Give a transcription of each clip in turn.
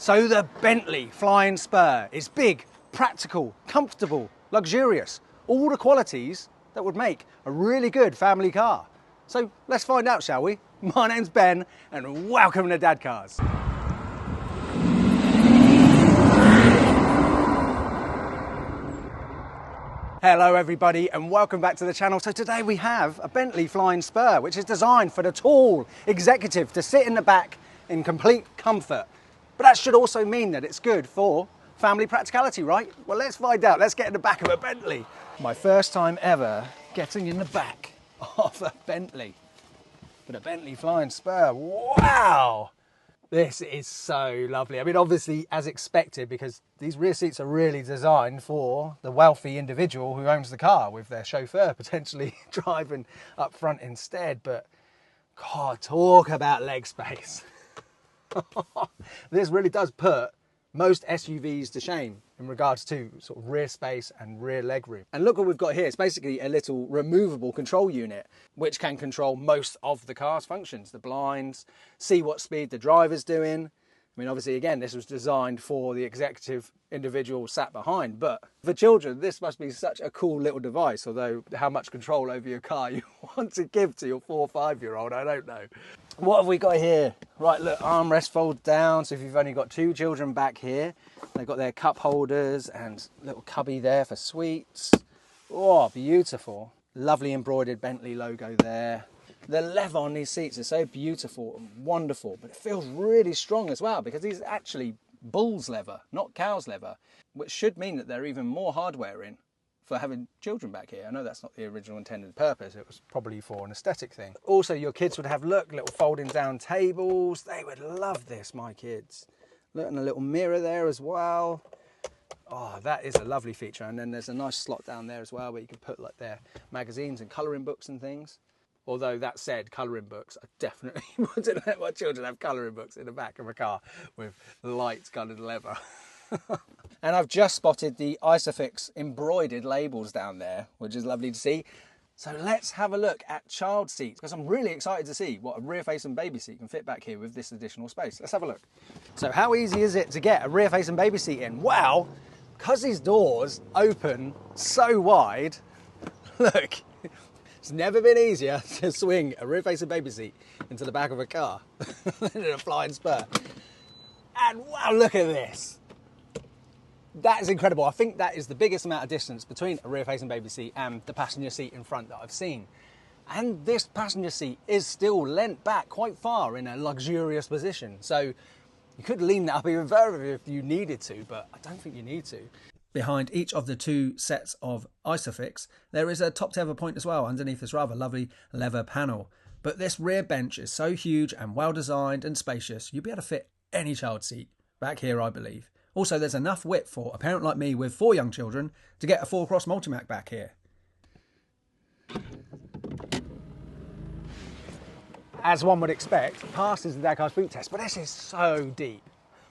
So the Bentley Flying Spur is big, practical, comfortable, luxurious, all the qualities that would make a really good family car. So let's find out, shall we? My name's Ben and welcome to Dadcars. Hello everybody and welcome back to the channel. So today we have a Bentley Flying Spur, which is designed for the tall executive to sit in the back in complete comfort. But that should also mean that it's good for family practicality, right? Well, let's find out. Let's get in the back of a Bentley. My first time ever getting in the back of a Bentley. But a Bentley Flying Spur, wow! This is so lovely. I mean, obviously, as expected, because these rear seats are really designed for the wealthy individual who owns the car with their chauffeur potentially driving up front instead. But, God, talk about leg space. This really does put most SUVs to shame in regards to sort of rear space and rear leg room. And look what we've got here. It's basically a little removable control unit which can control most of the car's functions. The blinds, see what speed the driver's doing. I mean, obviously, again, this was designed for the executive individual sat behind, but for children, this must be such a cool little device, although how much control over your car you want to give to your 4 or 5-year-old, I don't know. What have we got here? Right, look, armrest folds down, so if you've only got 2 children back here, they've got their cup holders and little cubby there for sweets. Oh, beautiful. Lovely embroidered Bentley logo there. The leather on these seats is so beautiful and wonderful, but it feels really strong as well because these are actually bull's leather, not cow's leather, which should mean that there are even more hardware in for having children back here. I know that's not the original intended purpose. It was probably for an aesthetic thing. Also, your kids would have, look, little folding down tables. They would love this, my kids. Look, and a little mirror there as well. Oh, that is a lovely feature. And then there's a nice slot down there as well where you can put like their magazines and colouring books and things. Although that said, colouring books, I definitely wouldn't let my children have colouring books in the back of a car with light coloured leather. And I've just spotted the Isofix embroidered labels down there, which is lovely to see. So let's have a look at child seats, because I'm really excited to see what a rear-facing baby seat can fit back here with this additional space. Let's have a look. So how easy is it to get a rear-facing baby seat in? Well, because these doors open so wide, look. It's never been easier to swing a rear-facing baby seat into the back of a car than a Flying Spur. And wow, look at this. That is incredible. I think that is the biggest amount of distance between a rear-facing baby seat and the passenger seat in front that I've seen. And this passenger seat is still leant back quite far in a luxurious position. So you could lean that up even further if you needed to, but I don't think you need to. Behind each of the 2 sets of Isofix, there is a top tether point as well underneath this rather lovely leather panel. But this rear bench is so huge and well designed and spacious, you'll be able to fit any child seat back here, I believe. Also, there's enough width for a parent like me with 4 young children to get a 4-cross multimac back here. As one would expect, passes the Dadcars boot test, but this is so deep.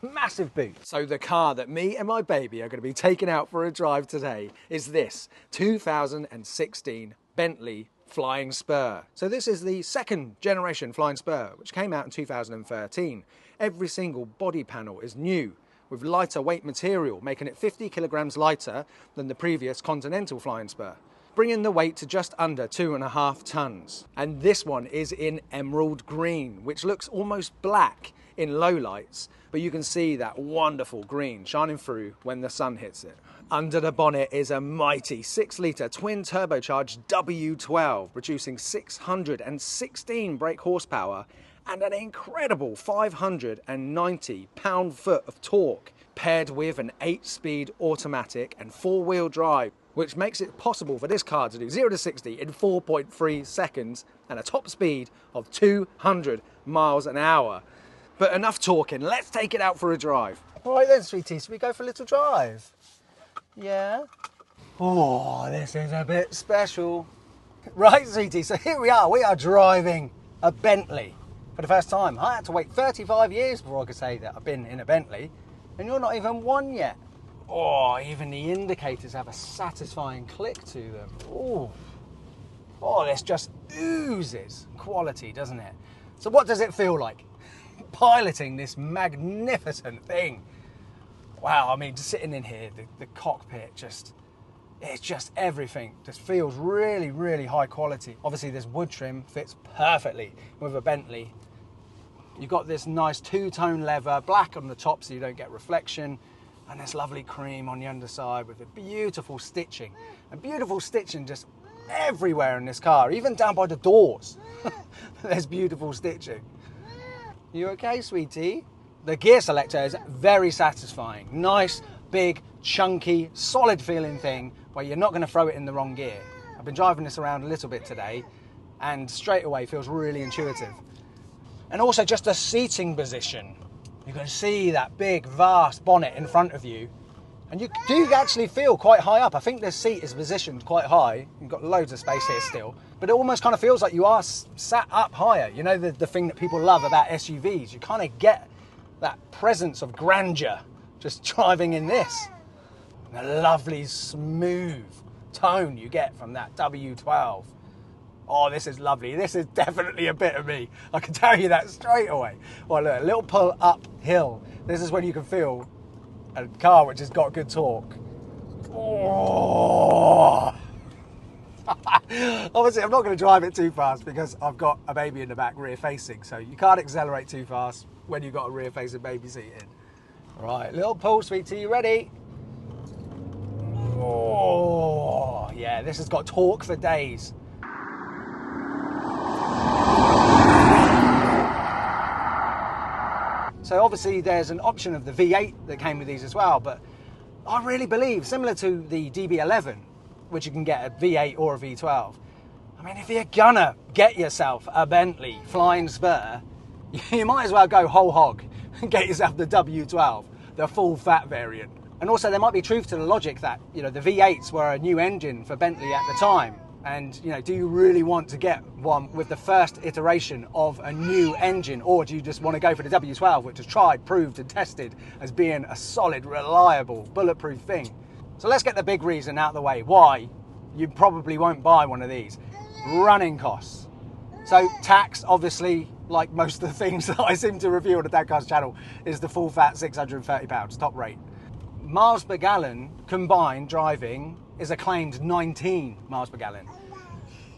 Massive boot. So the car that me and my baby are going to be taking out for a drive today is this 2016 Bentley Flying Spur. So this is the 2nd generation Flying Spur, which came out in 2013. Every single body panel is new, with lighter weight material, making it 50 kilograms lighter than the previous Continental Flying Spur, bringing the weight to just under 2.5 tons. And this one is in emerald green, which looks almost black in low lights, but you can see that wonderful green shining through when the sun hits it. Under the bonnet is a mighty 6-litre twin turbocharged W12, producing 616 brake horsepower and an incredible 590 pound-foot of torque, paired with an 8-speed automatic and 4-wheel drive, which makes it possible for this car to do 0 to 60 in 4.3 seconds and a top speed of 200 miles an hour. But enough talking, let's take it out for a drive. All right then, sweetie, so we go for a little drive? Yeah? Oh, this is a bit special. Right, sweetie, so here we are driving a Bentley for the first time. I had to wait 35 years before I could say that I've been in a Bentley, and you're not even one yet. Oh, even the indicators have a satisfying click to them. Oh, this just oozes quality, doesn't it? So what does it feel like? piloting this magnificent thing. Wow, I mean, just sitting in here, the cockpit it's just everything. Just feels really, really high quality. Obviously, this wood trim fits perfectly with a Bentley. You've got this nice two-tone leather, black on the top so you don't get reflection, and this lovely cream on the underside with the beautiful stitching. And beautiful stitching just everywhere in this car, even down by the doors. There's beautiful stitching. You okay, sweetie? The gear selector is very satisfying. Nice, big, chunky, solid feeling thing where you're not going to throw it in the wrong gear. I've been driving this around a little bit today and straight away feels really intuitive. And also just the seating position. You can see that big, vast bonnet in front of you. And you do actually feel quite high up. I think this seat is positioned quite high. You've got loads of space here still. But it almost kind of feels like you are sat up higher. You know, the thing that people love about SUVs. You kind of get that presence of grandeur just driving in this. And the lovely, smooth tone you get from that W12. Oh, this is lovely. This is definitely a bit of me. I can tell you that straight away. Well, look, a little pull uphill. This is when you can feel a car which has got good torque. Oh. Obviously, I'm not going to drive it too fast because I've got a baby in the back rear facing. So you can't accelerate too fast when you've got a rear facing baby seat in. Right, little pull, sweetie. You ready? Oh, yeah, this has got torque for days. So obviously there's an option of the V8 that came with these as well, but I really believe, similar to the DB11, which you can get a V8 or a V12, I mean, if you're gonna get yourself a Bentley Flying Spur, you might as well go whole hog and get yourself the W12, the full fat variant. And also there might be truth to the logic that, you know, the V8s were a new engine for Bentley at the time. And, you know, do you really want to get one with the first iteration of a new engine, or do you just want to go for the W12, which is tried, proved and tested as being a solid, reliable, bulletproof thing? So let's get the big reason out of the way why you probably won't buy one of these. Running costs. So tax, obviously, like most of the things that I seem to review on the Dadcars channel, is the full fat £630, top rate. Miles per gallon combined driving is a claimed 19 miles per gallon,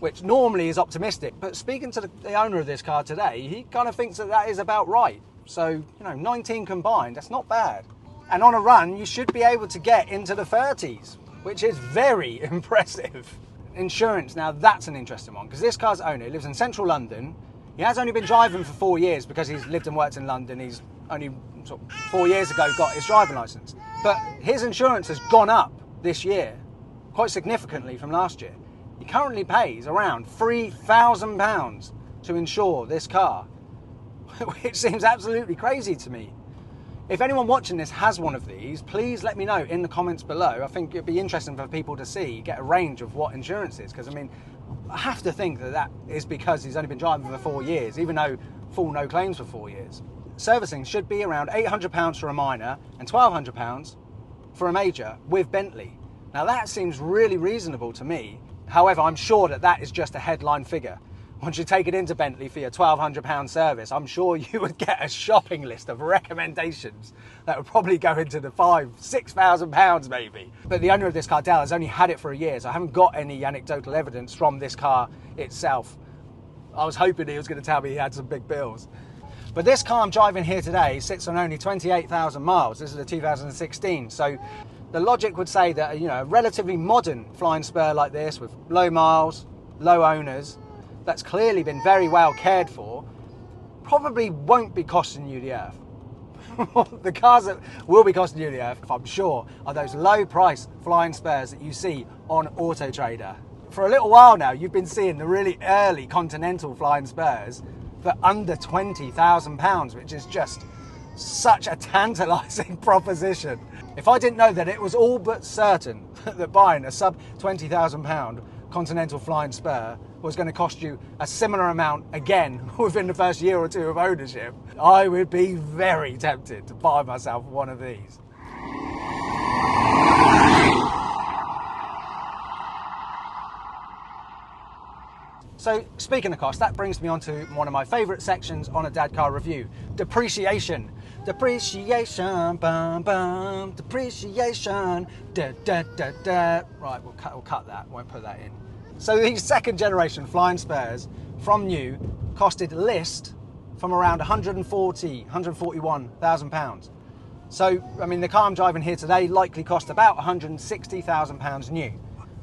which normally is optimistic. But speaking to the owner of this car today, he kind of thinks that that is about right. So, you know, 19 combined, that's not bad. And on a run, you should be able to get into the 30s, which is very impressive. Insurance, now that's an interesting one, because this car's owner lives in central London. He has only been driving for 4 years because he's lived and worked in London. He's only sort of 4 years ago got his driving licence. But his insurance has gone up this year quite significantly from last year. He currently pays around £3,000 to insure this car, which seems absolutely crazy to me. If anyone watching this has one of these, please let me know in the comments below. I think it'd be interesting for people to see, get a range of what insurance is, because I mean, I have to think that that is because he's only been driving for 4 years, even though full no claims for 4 years. Servicing should be around £800 for a minor and £1,200 for a major with Bentley. Now that seems really reasonable to me. However, I'm sure that that is just a headline figure. Once you take it into Bentley for your £1,200 service, I'm sure you would get a shopping list of recommendations that would probably go into the £5,000–6,000 maybe. But the owner of this car, Dale, has only had it for a year, so I haven't got any anecdotal evidence from this car itself. I was hoping he was going to tell me he had some big bills. But this car I'm driving here today sits on only 28,000 miles. This is a 2016, so the logic would say that, you know, a relatively modern Flying Spur like this with low miles, low owners, that's clearly been very well cared for, probably won't be costing you the earth. The cars that will be costing you the earth, I'm sure, are those low price Flying Spurs that you see on Auto Trader. For a little while now, you've been seeing the really early Continental Flying Spurs for under £20,000, which is just such a tantalising proposition. If I didn't know that it was all but certain that buying a sub £20,000 Continental Flying Spur was going to cost you a similar amount again within the first year or two of ownership, I would be very tempted to buy myself one of these. So speaking of cost, that brings me on to one of my favourite sections on a dad car review, depreciation. Depreciation, bum bum, depreciation, da da da da. Right, we'll cut that, won't put that in. So these second generation Flying Spurs from new costed list from around 141,000 pounds. So, I mean, the car I'm driving here today likely cost about 160,000 pounds new.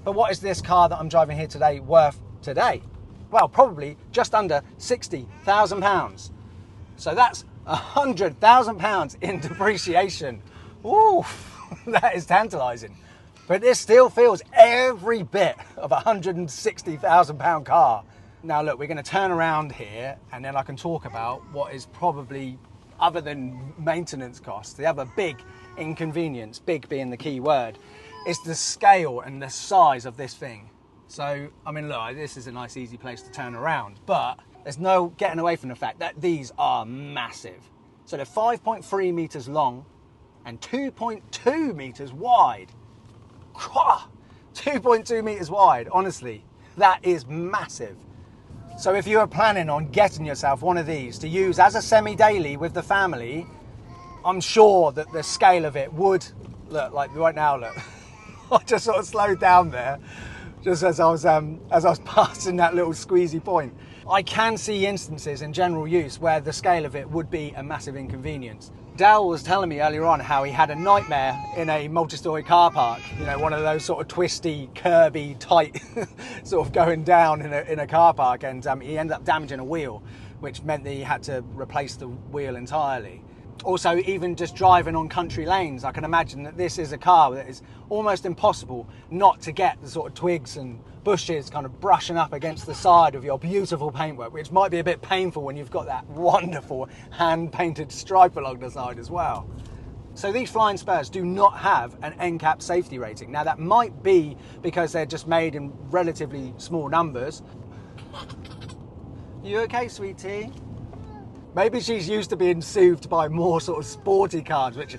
But what is this car that I'm driving here today worth today? Well, probably just under 60,000 pounds. So that's 100,000 pounds in depreciation. Ooh, that is tantalising. But this still feels every bit of a 160,000 pound car. Now look, we're going to turn around here and then I can talk about what is probably, other than maintenance costs, the other big inconvenience, big being the key word, is the scale and the size of this thing. So, I mean, look, this is a nice easy place to turn around, but there's no getting away from the fact that these are massive. So they're 5.3 metres long and 2.2 metres wide. 2.2 metres wide, honestly, that is massive. So if you are planning on getting yourself one of these to use as a semi-daily with the family, I'm sure that the scale of it would, look, like right now, look, I just sort of slowed down there, just as I was passing that little squeezy point. I can see instances in general use where the scale of it would be a massive inconvenience. Dal was telling me earlier on how he had a nightmare in a multi-storey car park, you know, one of those sort of twisty, curby, tight, sort of going down in a car park, and he ended up damaging a wheel, which meant that he had to replace the wheel entirely. Also, even just driving on country lanes, I can imagine that this is a car that is almost impossible not to get the sort of twigs and bushes kind of brushing up against the side of your beautiful paintwork, which might be a bit painful when you've got that wonderful hand-painted stripe along the side as well. So these Flying Spurs do not have an NCAP safety rating. Now that might be because they're just made in relatively small numbers. You okay, sweetie? Maybe she's used to being soothed by more sort of sporty cars, which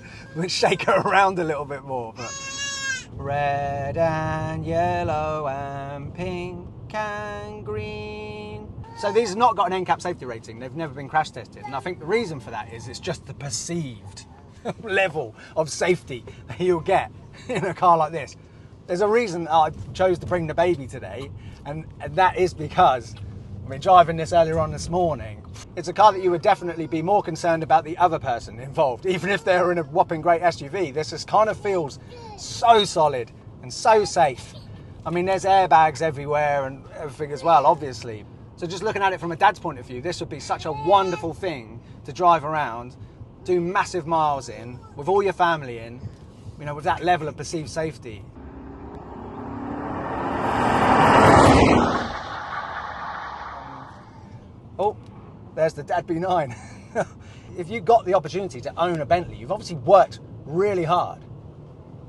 shake her around a little bit more. But red and yellow and pink and green. So these have not got an NCAP safety rating. They've never been crash tested. And I think the reason for that is it's just the perceived level of safety that you'll get in a car like this. There's a reason I chose to bring the baby today, and that is because, I mean, driving this earlier on this morning, it's a car that you would definitely be more concerned about the other person involved. Even if they're in a whopping great SUV, this just kind of feels so solid and so safe. I mean, there's airbags everywhere and everything as well, obviously. So just looking at it from a dad's point of view, this would be such a wonderful thing to drive around, do massive miles in, with all your family in, you know, with that level of perceived safety. Oh, there's the Dad B9. If you got the opportunity to own a Bentley, you've obviously worked really hard.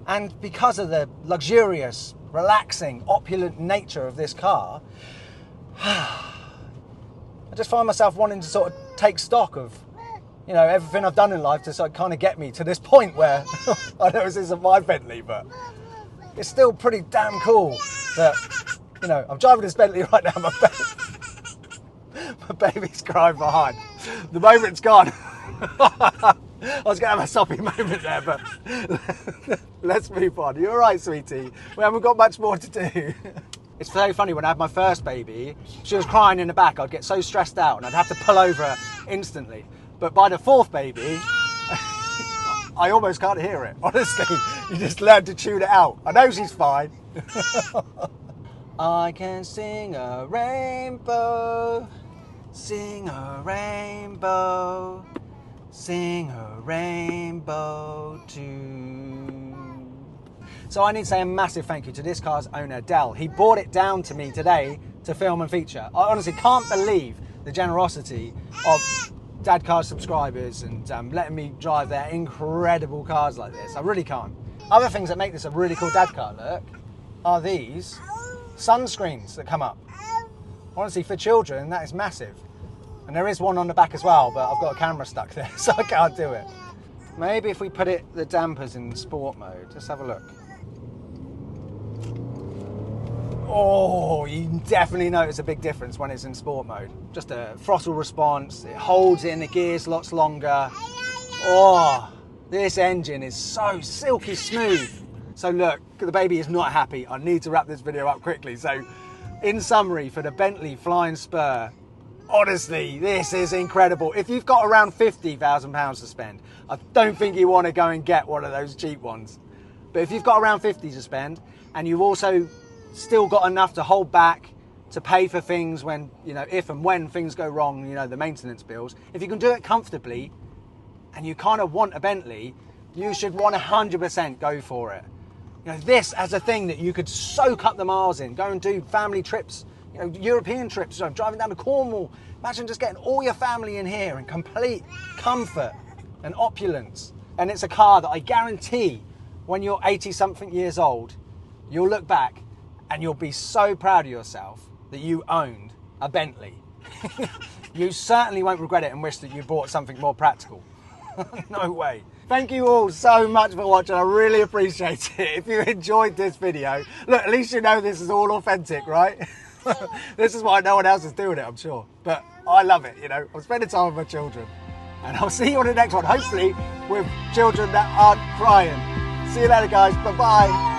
And because of the luxurious, relaxing, opulent nature of this car, I just find myself wanting to sort of take stock of, you know, everything I've done in life to sort of kind of get me to this point where, I know this isn't my Bentley, but it's still pretty damn cool that, you know, I'm driving this Bentley right now, my baby's crying behind. The moment's gone. I was going to have a soppy moment there, but let's move on. You all right, sweetie? We haven't got much more to do. It's so funny, when I had my first baby, she was crying in the back. I'd get so stressed out and I'd have to pull over instantly. But by the fourth baby, I almost can't hear it. Honestly, you just learn to tune it out. I know she's fine. I can sing a rainbow. Sing a rainbow, sing a rainbow too. So I need to say a massive thank you to this car's owner, Dal. He brought it down to me today to film and feature. I honestly can't believe the generosity of Dadcars subscribers and letting me drive their incredible cars like this. I really can't. Other things that make this a really cool dad car, look, are these sunscreens that come up. Honestly, for children, that is massive. And there is one on the back as well, but I've got a camera stuck there, so I can't do it. Maybe if we put the dampers in sport mode, let's have a look. Oh, you definitely notice a big difference when it's in sport mode. Just a throttle response, it holds in the gears lots longer. Oh, this engine is so silky smooth. So look, the baby is not happy. I need to wrap this video up quickly. So in summary, for the Bentley Flying Spur, honestly, this is incredible. If you've got around £50,000 to spend, I don't think you want to go and get one of those cheap ones. But if you've got around 50 to spend, and you've also still got enough to hold back to pay for things when, if and when things go wrong, the maintenance bills, if you can do it comfortably and you kind of want a Bentley, you should 100% go for it. This as a thing that you could soak up the miles in, go and do family trips, European trips, driving down to Cornwall. Imagine just getting all your family in here in complete comfort and opulence. And it's a car that I guarantee when you're 80-something years old, you'll look back and you'll be so proud of yourself that you owned a Bentley. You certainly won't regret it and wish that you bought something more practical. No way. Thank you all so much for watching. I really appreciate it. If you enjoyed this video, look, at least you know this is all authentic, right? This is why no one else is doing it, I'm sure. But I love it, I'm spending time with my children. And I'll see you on the next one, hopefully with children that aren't crying. See you later, guys. Bye-bye.